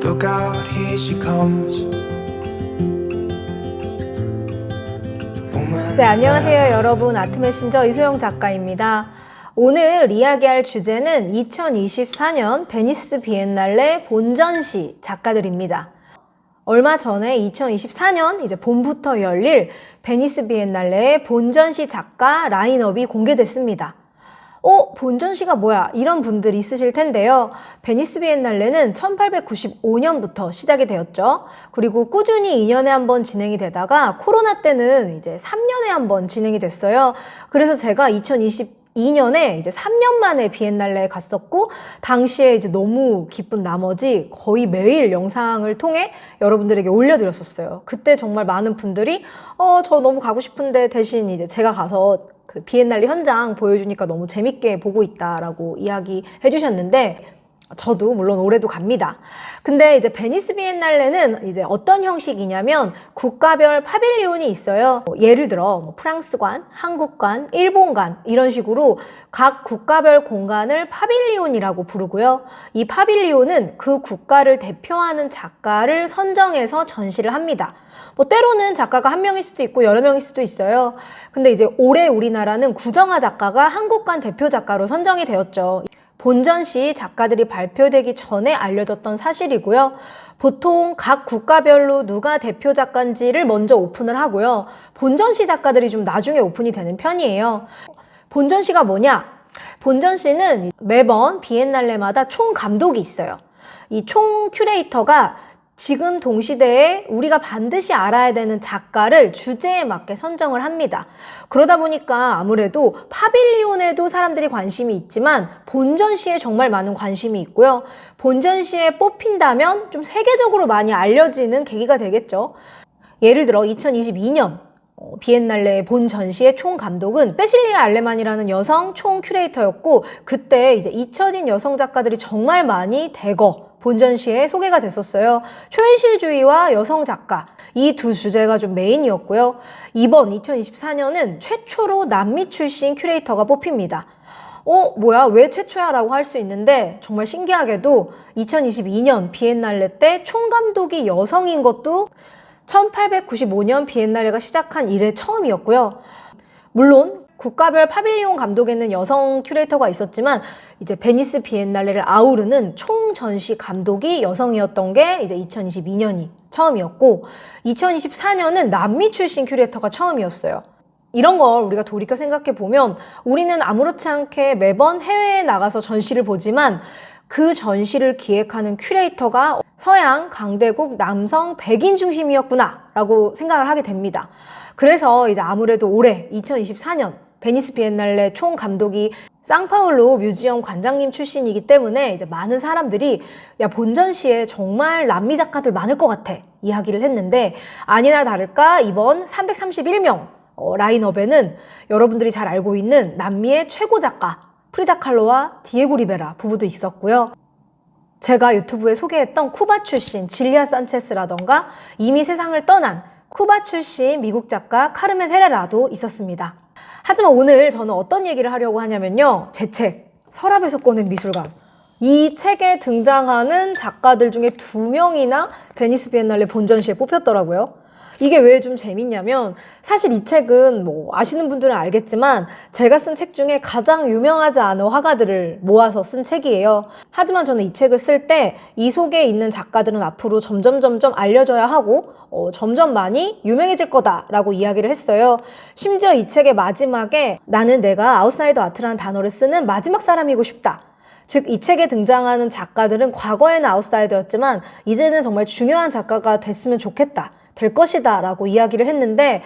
Look out, here she comes. 네, 안녕하세요 여러분. 아트메신저 이소영 작가입니다. 오늘 이야기할 주제는 2024년 베니스 비엔날레 본전시 작가들입니다. 얼마 전에 2024년 이제 봄부터 열릴 베니스 비엔날레의 본전시 작가 라인업이 공개됐습니다. 본전시가 뭐야? 이런 분들이 있으실 텐데요. 베니스 비엔날레는 1895년부터 시작이 되었죠. 그리고 꾸준히 2년에 한 번 진행이 되다가 코로나 때는 이제 3년에 한 번 진행이 됐어요. 그래서 제가 2022년에 이제 3년 만에 비엔날레에 갔었고, 당시에 이제 너무 기쁜 나머지 거의 매일 영상을 통해 여러분들에게 올려드렸었어요. 그때 정말 많은 분들이, 저 너무 가고 싶은데 대신 이제 제가 가서 그 비엔날레 현장 보여주니까 너무 재밌게 보고 있다라고 이야기해 주셨는데, 저도 물론 올해도 갑니다. 근데 이제 베니스 비엔날레는 이제 어떤 형식이냐면 국가별 파빌리온이 있어요. 예를 들어 프랑스관, 한국관, 일본관 이런 식으로 각 국가별 공간을 파빌리온이라고 부르고요. 이 파빌리온은 그 국가를 대표하는 작가를 선정해서 전시를 합니다. 때로는 작가가 한 명일 수도 있고 여러 명일 수도 있어요. 근데 이제 올해 우리나라는 구정아 작가가 한국관 대표 작가로 선정이 되었죠. 본전시 작가들이 발표되기 전에 알려졌던 사실이고요. 보통 각 국가별로 누가 대표 작가인지를 먼저 오픈을 하고요. 본전시 작가들이 좀 나중에 오픈이 되는 편이에요. 본전시가 뭐냐? 본전시는 매번 비엔날레마다 총 감독이 있어요. 이 총 큐레이터가 지금 동시대에 우리가 반드시 알아야 되는 작가를 주제에 맞게 선정을 합니다. 그러다 보니까 아무래도 파빌리온에도 사람들이 관심이 있지만 본전시에 정말 많은 관심이 있고요. 본전시에 뽑힌다면 좀 세계적으로 많이 알려지는 계기가 되겠죠. 예를 들어 2022년 비엔날레 본 전시의 총 감독은 세실리아 알레만이라는 여성 총 큐레이터였고, 그때 이제 잊혀진 여성 작가들이 정말 많이 대거 본전시에 소개가 됐었어요. 초현실주의와 여성 작가, 이 두 주제가 좀 메인이었고요. 이번 2024년은 최초로 남미 출신 큐레이터가 뽑힙니다. 뭐야? 왜 최초야? 라고 할 수 있는데, 정말 신기하게도 2022년 비엔날레 때 총감독이 여성인 것도 1895년 비엔날레가 시작한 이래 처음이었고요. 물론 국가별 파빌리온 감독에는 여성 큐레이터가 있었지만 이제 베니스 비엔날레를 아우르는 총 전시 감독이 여성이었던 게 이제 2022년이 처음이었고, 2024년은 남미 출신 큐레이터가 처음이었어요. 이런 걸 우리가 돌이켜 생각해 보면 우리는 아무렇지 않게 매번 해외에 나가서 전시를 보지만 그 전시를 기획하는 큐레이터가 서양, 강대국, 남성, 백인 중심이었구나 라고 생각을 하게 됩니다. 그래서 이제 아무래도 올해 2024년 베니스 비엔날레 총 감독이 상파울로 뮤지엄 관장님 출신이기 때문에 이제 많은 사람들이 야, 본전시에 정말 남미 작가들 많을 것 같아 이야기를 했는데, 아니나 다를까 이번 331명 라인업에는 여러분들이 잘 알고 있는 남미의 최고 작가 프리다 칼로와 디에고 리베라 부부도 있었고요. 제가 유튜브에 소개했던 쿠바 출신 질리아 산체스라던가 이미 세상을 떠난 쿠바 출신 미국 작가 카르멘 헤레라도 있었습니다. 하지만 오늘 저는 어떤 얘기를 하려고 하냐면요. 제 책, 서랍에서 꺼낸 미술관. 이 책에 등장하는 작가들 중에 2명이나 베니스 비엔날레 본전시에 뽑혔더라고요. 이게 왜 좀 재밌냐면, 사실 이 책은 뭐 아시는 분들은 알겠지만 제가 쓴 책 중에 가장 유명하지 않은 화가들을 모아서 쓴 책이에요. 하지만 저는 이 책을 쓸 때 이 속에 있는 작가들은 앞으로 점점 알려져야 하고 점점 많이 유명해질 거다라고 이야기를 했어요. 심지어 이 책의 마지막에 나는 내가 아웃사이더 아트라는 단어를 쓰는 마지막 사람이고 싶다. 즉, 이 책에 등장하는 작가들은 과거에는 아웃사이더였지만 이제는 정말 중요한 작가가 됐으면 좋겠다. 될 것이다 라고 이야기를 했는데,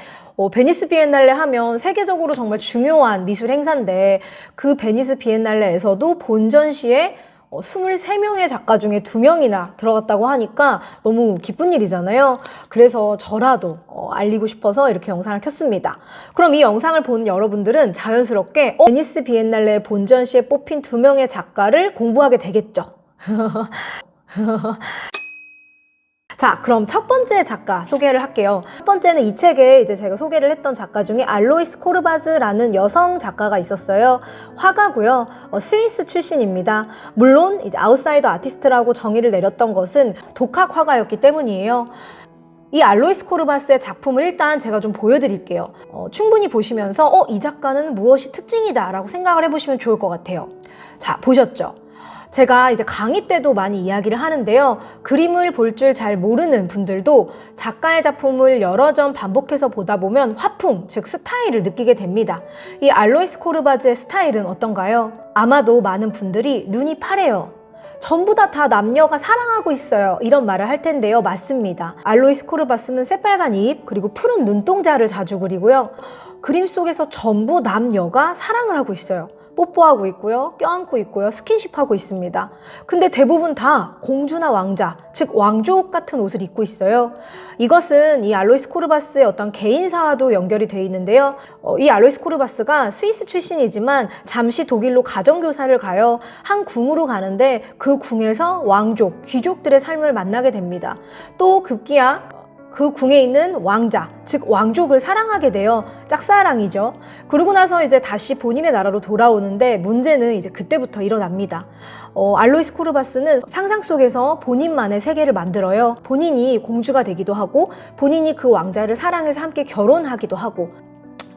베니스 비엔날레 하면 세계적으로 정말 중요한 미술 행사인데 그 베니스 비엔날레에서도 본전시에 23명의 작가 중에 2명이나 들어갔다고 하니까 너무 기쁜 일이잖아요. 그래서 저라도 알리고 싶어서 이렇게 영상을 켰습니다. 그럼 이 영상을 보는 여러분들은 자연스럽게 베니스 비엔날레 본전시에 뽑힌 2명의 작가를 공부하게 되겠죠. 자, 그럼 첫 번째 작가 소개를 할게요. 첫 번째는 이 책에 이제 제가 소개를 했던 작가 중에 알로이스 코르바즈라는 여성 작가가 있었어요. 화가고요. 스위스 출신입니다. 물론 이제 아웃사이더 아티스트라고 정의를 내렸던 것은 독학 화가였기 때문이에요. 이 알로이스 코르바스의 작품을 일단 제가 좀 보여드릴게요. 충분히 보시면서 이 작가는 무엇이 특징이다 라고 생각을 해보시면 좋을 것 같아요. 자, 보셨죠? 제가 이제 강의 때도 많이 이야기를 하는데요. 그림을 볼 줄 잘 모르는 분들도 작가의 작품을 여러 점 반복해서 보다 보면 화풍, 즉 스타일을 느끼게 됩니다. 이 알로이스 코르바즈의 스타일은 어떤가요? 아마도 많은 분들이 눈이 파래요. 전부 다 남녀가 사랑하고 있어요. 이런 말을 할 텐데요. 맞습니다. 알로이스 코르바스는 새빨간 입, 그리고 푸른 눈동자를 자주 그리고요. 그림 속에서 전부 남녀가 사랑을 하고 있어요. 뽀뽀하고 있고요. 껴안고 있고요. 스킨십하고 있습니다. 근데 대부분 다 공주나 왕자, 즉 왕족 같은 옷을 입고 있어요. 이것은 이 알로이스 코르바스의 어떤 개인사와도 연결이 되어 있는데요. 이 알로이스 코르바스가 스위스 출신이지만 잠시 독일로 가정교사를 가요. 한 궁으로 가는데 그 궁에서 왕족, 귀족들의 삶을 만나게 됩니다. 또 급기야 그 궁에 있는 왕자, 즉 왕족을 사랑하게 돼요. 짝사랑이죠. 그러고 나서 이제 다시 본인의 나라로 돌아오는데 문제는 이제 그때부터 일어납니다. 알로이스 코르바스는 상상 속에서 본인만의 세계를 만들어요. 본인이 공주가 되기도 하고 본인이 그 왕자를 사랑해서 함께 결혼하기도 하고,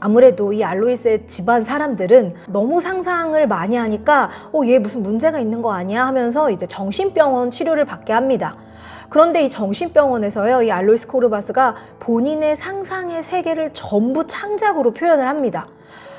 아무래도 이 알로이스의 집안 사람들은 너무 상상을 많이 하니까 얘 무슨 문제가 있는 거 아니야 하면서 이제 정신병원 치료를 받게 합니다. 그런데 이 정신병원에서요, 이 알로이스 코르바스가 본인의 상상의 세계를 전부 창작으로 표현을 합니다.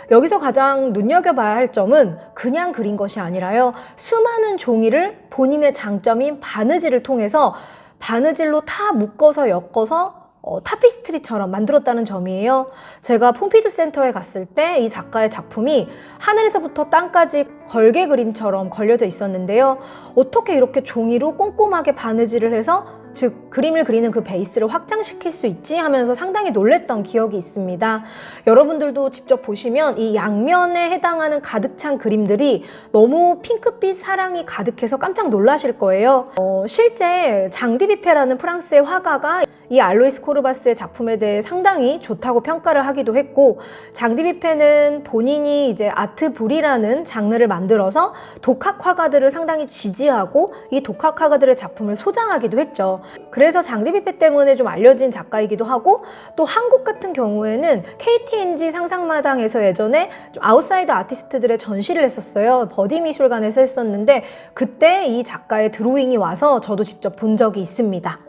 여기서 가장 눈여겨봐야 할 점은 그냥 그린 것이 아니라요, 수많은 종이를 본인의 장점인 바느질을 통해서 바느질로 다 묶어서 엮어서 타피스트리처럼 만들었다는 점이에요. 제가 폼피두 센터에 갔을 때 이 작가의 작품이 하늘에서부터 땅까지 걸개 그림처럼 걸려져 있었는데요. 어떻게 이렇게 종이로 꼼꼼하게 바느질을 해서, 즉 그림을 그리는 그 베이스를 확장시킬 수 있지 하면서 상당히 놀랬던 기억이 있습니다. 여러분들도 직접 보시면 이 양면에 해당하는 가득 찬 그림들이 너무 핑크빛 사랑이 가득해서 깜짝 놀라실 거예요. 실제 장디 비페라는 프랑스의 화가가 이 알로이스 코르바스의 작품에 대해 상당히 좋다고 평가를 하기도 했고, 장디 비페는 본인이 이제 아트불이라는 장르를 만들어서 독학 화가들을 상당히 지지하고 이 독학 화가들의 작품을 소장하기도 했죠. 그래서 장디 비페 때문에 좀 알려진 작가이기도 하고, 또 한국 같은 경우에는 KTNG 상상마당에서 예전에 좀 아웃사이더 아티스트들의 전시를 했었어요. 버디 미술관에서 했었는데 그때 이 작가의 드로잉이 와서 저도 직접 본 적이 있습니다.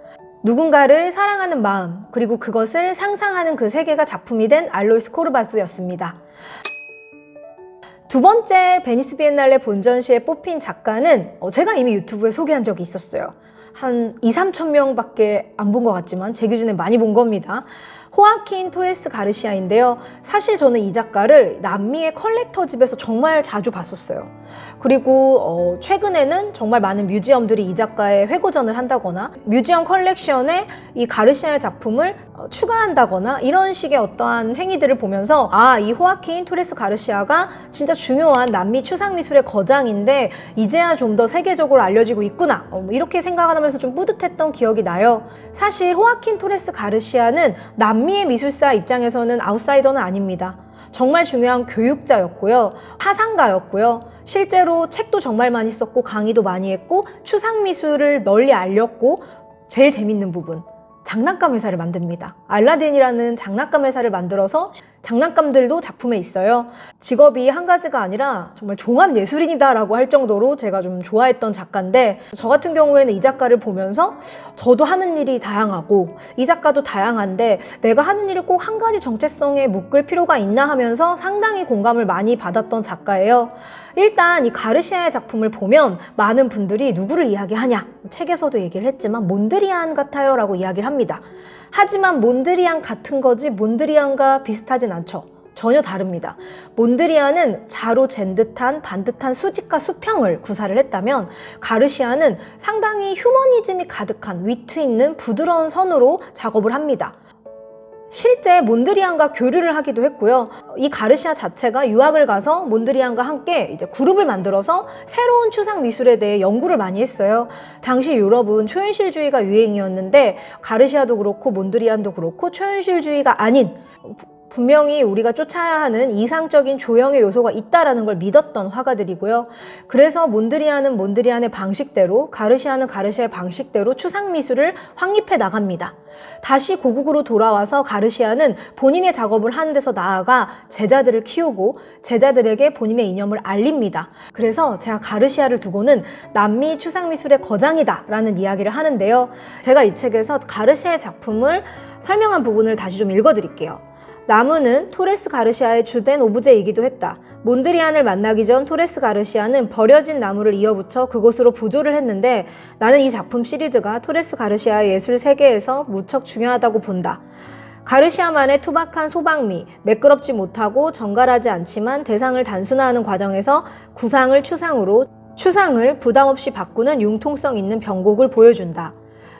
누군가를 사랑하는 마음, 그리고 그것을 상상하는 그 세계가 작품이 된 알로이스 코르바스였습니다. 두 번째 베니스 비엔날레 본전시에 뽑힌 작가는 제가 이미 유튜브에 소개한 적이 있었어요. 한 2~3천 명밖에 안 본 것 같지만 제 기준에 많이 본 겁니다. 호아킨 토레스 가르시아인데요. 사실 저는 이 작가를 남미의 컬렉터 집에서 정말 자주 봤었어요. 그리고 최근에는 정말 많은 뮤지엄들이 이 작가의 회고전을 한다거나 뮤지엄 컬렉션에 이 가르시아의 작품을 추가한다거나 이런 식의 어떠한 행위들을 보면서 이 호아킨 토레스 가르시아가 진짜 중요한 남미 추상미술의 거장인데 이제야 좀 더 세계적으로 알려지고 있구나, 이렇게 생각을 하면서 좀 뿌듯했던 기억이 나요. 사실 호아킨 토레스 가르시아는 남미의 미술사 입장에서는 아웃사이더는 아닙니다. 정말 중요한 교육자였고요, 화상가였고요, 실제로 책도 정말 많이 썼고 강의도 많이 했고 추상미술을 널리 알렸고, 제일 재밌는 부분, 장난감 회사를 만듭니다. 알라딘이라는 장난감 회사를 만들어서 장난감들도 작품에 있어요. 직업이 한 가지가 아니라 정말 종합예술인이다라고 할 정도로 제가 좀 좋아했던 작가인데, 저 같은 경우에는 이 작가를 보면서 저도 하는 일이 다양하고 이 작가도 다양한데 내가 하는 일을 꼭 한 가지 정체성에 묶을 필요가 있나 하면서 상당히 공감을 많이 받았던 작가예요. 일단 이 가르시아의 작품을 보면 많은 분들이 누구를 이야기하냐, 책에서도 얘기를 했지만 몬드리안 같아요 라고 이야기를 합니다. 하지만 몬드리안 같은 거지 몬드리안과 비슷하진 않죠. 전혀 다릅니다. 몬드리안은 자로 잰 듯한 반듯한 수직과 수평을 구사를 했다면, 가르시아는 상당히 휴머니즘이 가득한 위트 있는 부드러운 선으로 작업을 합니다. 실제 몬드리안과 교류를 하기도 했고요. 이 가르시아 자체가 유학을 가서 몬드리안과 함께 이제 그룹을 만들어서 새로운 추상 미술에 대해 연구를 많이 했어요. 당시 유럽은 초현실주의가 유행이었는데 가르시아도 그렇고 몬드리안도 그렇고 초현실주의가 아닌 분명히 우리가 쫓아야 하는 이상적인 조형의 요소가 있다라는 걸 믿었던 화가들이고요. 그래서 몬드리안은 몬드리안의 방식대로, 가르시아는 가르시아의 방식대로 추상미술을 확립해 나갑니다. 다시 고국으로 돌아와서 가르시아는 본인의 작업을 하는 데서 나아가 제자들을 키우고 제자들에게 본인의 이념을 알립니다. 그래서 제가 가르시아를 두고는 남미 추상미술의 거장이다 라는 이야기를 하는데요. 제가 이 책에서 가르시아의 작품을 설명한 부분을 다시 좀 읽어드릴게요. 나무는 토레스 가르시아의 주된 오브제이기도 했다. 몬드리안을 만나기 전 토레스 가르시아는 버려진 나무를 이어붙여 그곳으로 부조를 했는데 나는 이 작품 시리즈가 토레스 가르시아의 예술 세계에서 무척 중요하다고 본다. 가르시아만의 투박한 소방미, 매끄럽지 못하고 정갈하지 않지만 대상을 단순화하는 과정에서 구상을 추상으로, 추상을 부담 없이 바꾸는 융통성 있는 변곡을 보여준다.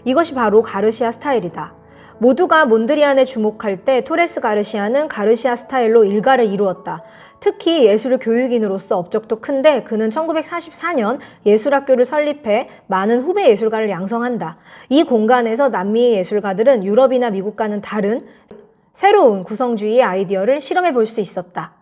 이것이 바로 가르시아 스타일이다. 모두가 몬드리안에 주목할 때 토레스 가르시아는 가르시아 스타일로 일가를 이루었다. 특히 예술 교육인으로서 업적도 큰데 그는 1944년 예술학교를 설립해 많은 후배 예술가를 양성한다. 이 공간에서 남미의 예술가들은 유럽이나 미국과는 다른 새로운 구성주의의 아이디어를 실험해 볼 수 있었다.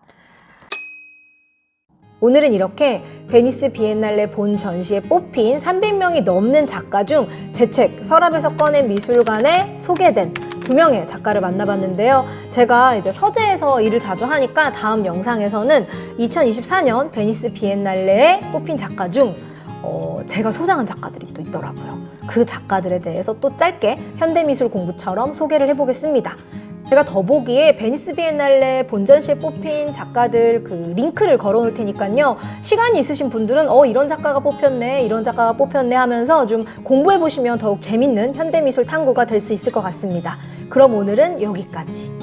오늘은 이렇게 베니스 비엔날레 본 전시에 뽑힌 300명이 넘는 작가 중 제 책 서랍에서 꺼낸 미술관에 소개된 2명의 작가를 만나봤는데요. 제가 이제 서재에서 일을 자주 하니까 다음 영상에서는 2024년 베니스 비엔날레에 뽑힌 작가 중 제가 소장한 작가들이 또 있더라고요. 그 작가들에 대해서 또 짧게 현대미술 공부처럼 소개를 해보겠습니다. 제가 더보기에 베니스 비엔날레 본전시에 뽑힌 작가들 그 링크를 걸어 놓을 테니까요. 시간이 있으신 분들은 이런 작가가 뽑혔네, 이런 작가가 뽑혔네 하면서 좀 공부해 보시면 더욱 재밌는 현대미술 탐구가 될 수 있을 것 같습니다. 그럼 오늘은 여기까지.